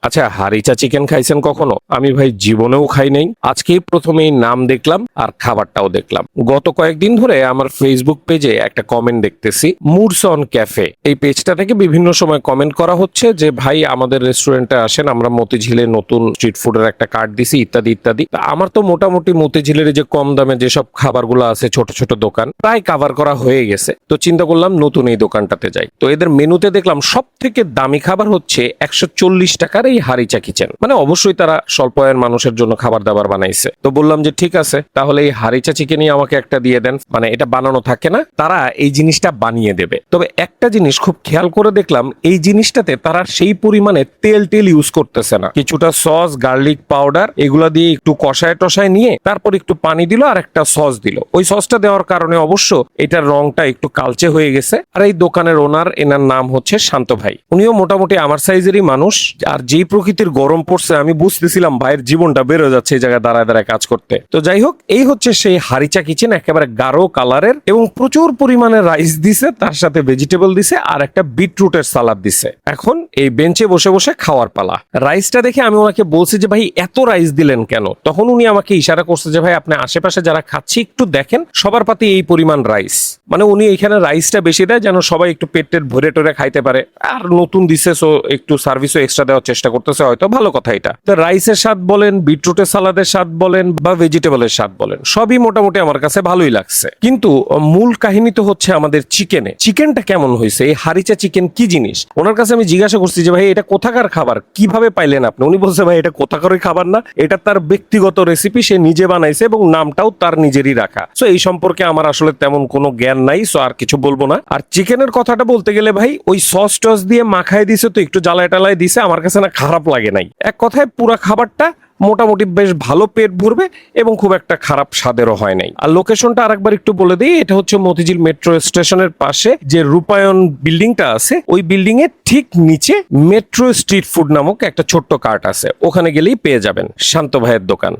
আচ্ছা, হারিচা চিকেন খাইছেন কখনো? আমি ভাই জীবনেও খাই নাই, আজকেই প্রথমেই নাম দেখলাম আর খাবারটাও দেখলাম। গত কয়েকদিন ধরে আমার ফেসবুক পেজে একটা কমেন্ট দেখতেছি, মুডস অন ক্যাফে। এই পেজটা থেকে বিভিন্ন সময় কমেন্ট করা হচ্ছে যে ভাই আমাদের রেস্টুরেন্টে আসেন, আমরা মতিঝিলে নতুন স্ট্রিট ফুডের একটা কার্ড দিছি, ইত্যাদি ইত্যাদি। তা আমার তো মোটামুটি মতিঝিলের যে কম দামে যেসব খাবারগুলো আছে ছোট ছোট দোকান প্রায় কাভার করা হয়ে গেছে। তো চিন্তা করলাম নতুন এই দোকানটাতে যাই। তো এদের মেনুতে দেখলাম সব থেকে দামি খাবার হচ্ছে 140 টাকার এই হারিচা কিচেন। মানে অবশ্যই তারা স্বল্প আয়ের মানুষের জন্য খাবার দাবার বানাইছে। তো বললাম যে ঠিক আছে, তাহলে এই হারিচা চিকেনই আমাকে একটা দিয়ে দেন। মানে এটা বানানো থাকে না, তারা এই জিনিসটা বানিয়ে দেবে। তবে একটা জিনিস খুব খেয়াল করে দেখলাম, এই জিনিসটাতে তারা সেই পরিমাণে তেল টেল ইউজ করতেছে না। কিছুটা সস, গার্লিক পাউডার এগুলা দিয়ে একটু কষায় টষায় নিয়ে তারপর একটু পানি দিল আর একটা সস দিল। ওই সসটা দেওয়ার কারণে অবশ্য এটার রংটা একটু কালচে হয়ে গেছে। আর এই দোকানের ওনার, এনার নাম হচ্ছে শান্ত ভাই। উনিও মোটামুটি আমার সাইজেরই মানুষ। আর যেই প্রকৃতির গরম পড়ছে আমি বুঝতেছিলাম ভাইয়ের জীবনটা বেরো যাচ্ছে এই জায়গায় দাঁড়ায় দাঁড়ায় কাজ করতে। তো যাই হোক, এই হচ্ছে সেই হারিচা কিচেন, একেবারে গাঢ় কালারের এবং প্রচুর পরিমাণে রাইস দিছে, তার সাথে ভেজিটেবল দিছে আর একটা বিটরুটের সালাদ দিছে। এখন এই বেঞ্চে বসে বসে খাওয়ার পালা। রাইসটা দেখে আমি ওনাকে বলছি যে ভাই এত রাইস দিলেন কেন? তখন উনি আমাকে ইশারা করছে যে ভাই আপনি আশেপাশে যারা খাচ্ছি একটু দেখেন, সবার পাতে এই পরিমাণ রাইস। মানে উনি এখানে রাইসটা বেশি দেয় যেন সবাই একটু পেট টেট ভরে টরে খাইতে পারে। আর নতুন দিছে, সো একটু সার্ভিসও এক্সট্রা দেওয়ার চেষ্টা করতেছে, হয়তো ভালো কথা এটা। তো রাইসের স্বাদ বলেন, বিটরুটের সালাদের স্বাদ বলেন বা ভেজিটেবলের স্বাদ বলেন, সবই মোটামুটি আমার কাছে ভালোই লাগছে। কিন্তু মূল কাহিনী তো হচ্ছে আমাদের চিকেনে। চিকেনটা কেমন হয়েছে, এই হারিচা চিকেন কি জিনিস? ওনার কাছে আমি জিজ্ঞাসা করছি যে ভাই এটা কোথাকার খাবার, কিভাবে পাইলেন আপনি? উনি বলছে ভাই এটা কোথাকারই খাবার না, এটা তার ব্যক্তিগত রেসিপি, সে নিজে বানাইছে এবং নামটাও তার নিজেরই রাখা। সো এই সম্পর্কে আমার আসলে তেমন কোনো জ্ঞান নাই, সো আর কিছু বলবো না। আর চিকেনের কথাটা বলতে গেলে ভাই ওই সস টস দিয়ে মাখায় দিছে, তো একটু জ্বালায় টালায় দিছে, আমার কাছে না খারাপ লাগে নাই। এক কথায় পুরা খাবারটা মোটামুটি বেশ ভালো, পেট ভরবে এবং খুব একটা খারাপ স্বাদেরও হয় নাই। আর লোকেশনটা আরেকবার একটু বলে দিই, এটা হচ্ছে মতিঝিল মেট্রো স্টেশনের পাশে যে রূপায়ণ বিল্ডিংটা আছে, ওই বিল্ডিং এর ঠিক নিচে মেট্রো স্ট্রিট ফুড নামক একটা ছোট্ট কার্ট আছে, ওখানে গেলেই পেয়ে যাবেন শান্ত ভাইয়ের দোকান।